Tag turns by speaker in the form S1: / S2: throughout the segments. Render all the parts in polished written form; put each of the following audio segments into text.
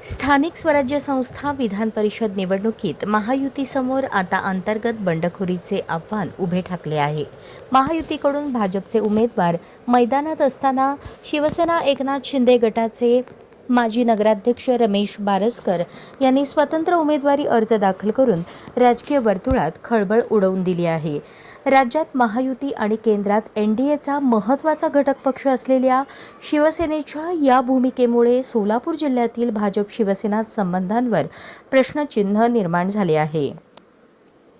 S1: स्थानिक स्वराज्य संस्था विधान परिषद निवडणुकीत महायुतीसमोर आता अंतर्गत बंडखोरीचे आव्हान उभे ठाकले आहे। महायुतीकडून भाजपचे उमेदवार मैदानात असताना शिवसेना एकनाथ शिंदे गटाचे माजी नगराध्यक्ष रमेश बारसकर यांनी स्वतंत्र उमेदवारी अर्ज दाखल करून राजकीय वर्तुळात खळबळ उडवून दिली आहे। राज्यात महायुती आणि केंद्रात एनडीएचा महत्त्वाचा घटक पक्ष असलेल्या शिवसेनेच्या या भूमिकेमुळे सोलापूर जिल्ह्यातील भाजप शिवसेना संबंधांवर प्रश्नचिन्ह निर्माण झाले आहे।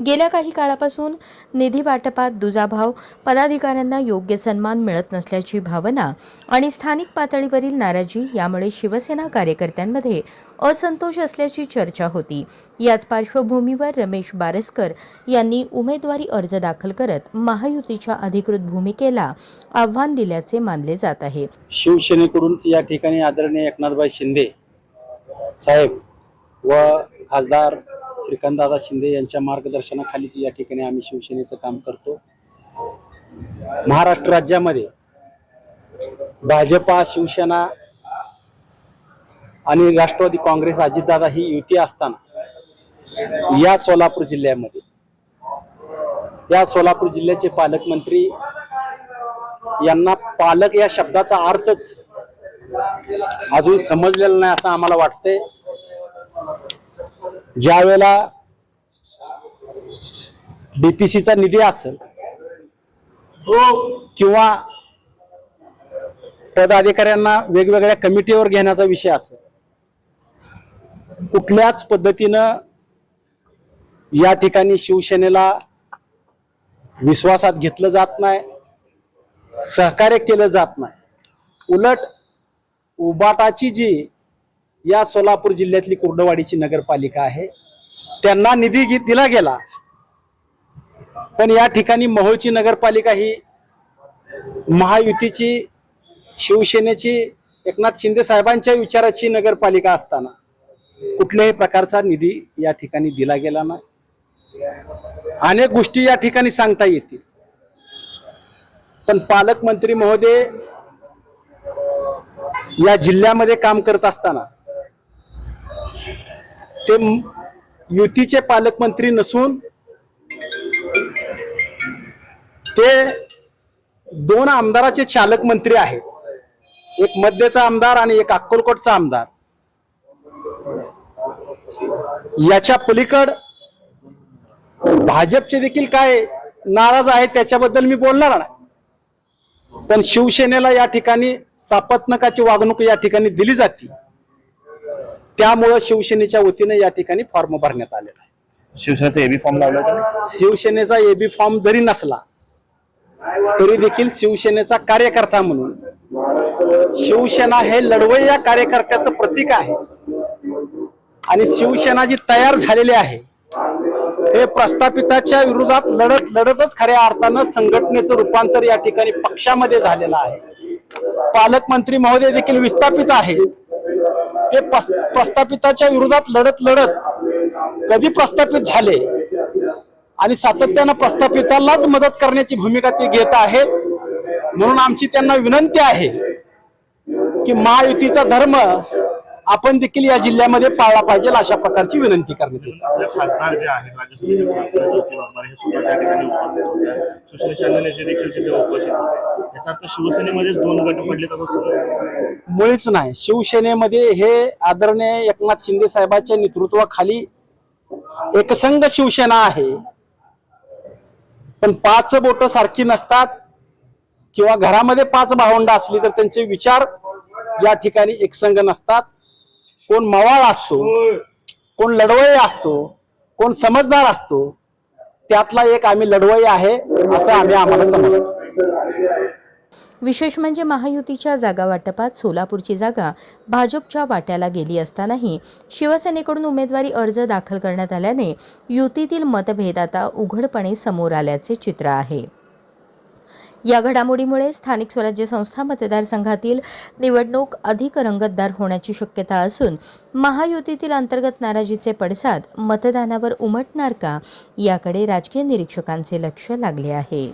S1: गेल्या काही काळापासून निधी वाटपात दुजाभाव, पदाधिकाऱ्यांना योग्य सन्मान मिळत नसल्याची भावना आणि स्थानिक पातळीवरील नाराजी यामुळे शिवसेना कार्यकर्त्यांमध्ये असंतोष असल्याची चर्चा होती। याच पार्श्वभूमीवर रमेश बारसकर यांनी उमेदवारी अर्ज दाखल करत महायुतीच्या अधिकृत भूमिकेला आव्हान दिल्याचे मानले जात आहे।
S2: शिवसेनेकडून या ठिकाणी आदरणीय एकनाथभाई शिंदे साहेब व खासदार श्रीकांतदादा शिंदे यांच्या मार्गदर्शनाखाली या ठिकाणी आम्ही शिवसेनेचं काम करतो। महाराष्ट्र राज्यामध्ये भाजपा, शिवसेना आणि राष्ट्रवादी काँग्रेस, अजितदादा ही युती असताना या सोलापूर जिल्ह्यामध्ये या सोलापूर जिल्ह्याचे पालकमंत्री यांना पालक या शब्दाचा अर्थच अजून समजलेला नाही असं आम्हाला वाटतंय। ज्या वेळेला डीपीसीचा निधी असेल किंवा पदाधिकाऱ्यांना वेगवेगळ्या कमिटीवर घेण्याचा विषय असेल, कुठल्याच पद्धतीनं या ठिकाणी शिवसेनेला विश्वासात घेतलं जात नाही, सहकार्य केलं जात नाही। उलट उबाटाची जी या सोलापूर जिल्ह्यातली कुर्डवाडीची नगरपालिका आहे त्यांना निधी दिला गेला, पण या ठिकाणी मोहोळची नगरपालिका ही महायुतीची, शिवसेनेची, एकनाथ शिंदे साहेबांच्या विचाराची नगरपालिका असताना कुठल्याही प्रकारचा निधी या ठिकाणी दिला गेला नाही। अनेक गोष्टी या ठिकाणी सांगता येतील, पण पालकमंत्री महोदय या जिल्ह्यामध्ये काम करत असताना ते युतीचे पालकमंत्री नसून ते दोन आमदाराचे चालक मंत्री आहेत, एक मध्यचा आमदार आणि एक अक्कलकोटचा आमदार। याच्या पलीकड भाजपचे देखील काय नाराज आहेत त्याच्याबद्दल मी बोलणार नाही, पण शिवसेनेला या ठिकाणी सापत्नकाची वागणूक या ठिकाणी दिली जाते, त्यामुळे शिवसेनेच्या वतीने या ठिकाणी फॉर्म भरण्यात आलेला आहे।
S3: शिवसेनेचा एबी फॉर्म लावला का?
S2: शिवसेनेचा एबी फॉर्म जरी नसला तरी देखील शिवसेनेचा कार्यकर्ता म्हणून शिवसेना हे लढवय्या कार्यकर्त्याचं प्रतीक आहे आणि शिवसेना जी तयार झालेली आहे हे प्रस्थापिताच्या विरोधात लढतच खऱ्या अर्थानं संघटनेचं रूपांतर या ठिकाणी पक्षामध्ये झालेलं आहे। पालकमंत्री महोदय देखील विस्थापित आहेत, ते प्रस्थापिताच्या विरोधात लढत कधी प्रस्थापित झाले आणि सातत्यानं प्रस्थापितालाच मदत करण्याची भूमिका ते घेत आहेत। म्हणून आमची त्यांना विनंती आहे की महायुतीचा धर्म आपण देखील या जिल्ह्यामध्ये पाळला पाहिजे, अशा प्रकारची विनंती करण्यात येते।
S3: आपले खासदार जे आहेत राज्यसभेचे हे सुद्धा त्या ठिकाणी उपस्थित होते, शिवसेनेचे अन्य नेते देखील तिथे उपस्थित होते। याचा अर्थ शिवसेनेमध्येच दोन गट पडलेत असं
S2: मुळीच नाही। शिवसेनेमध्ये हे आदरणीय एकनाथ शिंदे साहेबांच्या नेतृत्वाखाली एकसंघ शिवसेना आहे, पण पाच बोट सारखी नसतात किंवा घरामध्ये पाच भावंड असली तर त्यांचे विचार या ठिकाणी एकसंघ नसतात। कोण मवाळ असतो, कोण लढवई असतो, कोण समजदार असतो, त्यातला एक आम्ही लढवई आहे असं आम्हाला समजतो।
S1: विशेष म्हणजे महायुतीच्या जागा वाटपात सोलापूरची जागा भाजपच्या वाट्याला गेली असतानाही शिवसेनेकडून उमेदवारी अर्ज दाखल करण्यात आल्याने युतीतील मतभेद आता उघडपणे समोर आल्याचे चित्र आहे। या घडामोडीमुळे स्थानिक स्वराज्य संस्था मतदारसंघातील निवडणूक अधिक रंगतदार होण्याची शक्यता असून महायुतीतील अंतर्गत नाराजीचे पडसाद मतदानावर उमटणार का, याकडे राजकीय निरीक्षकांचे लक्ष लागले आहे।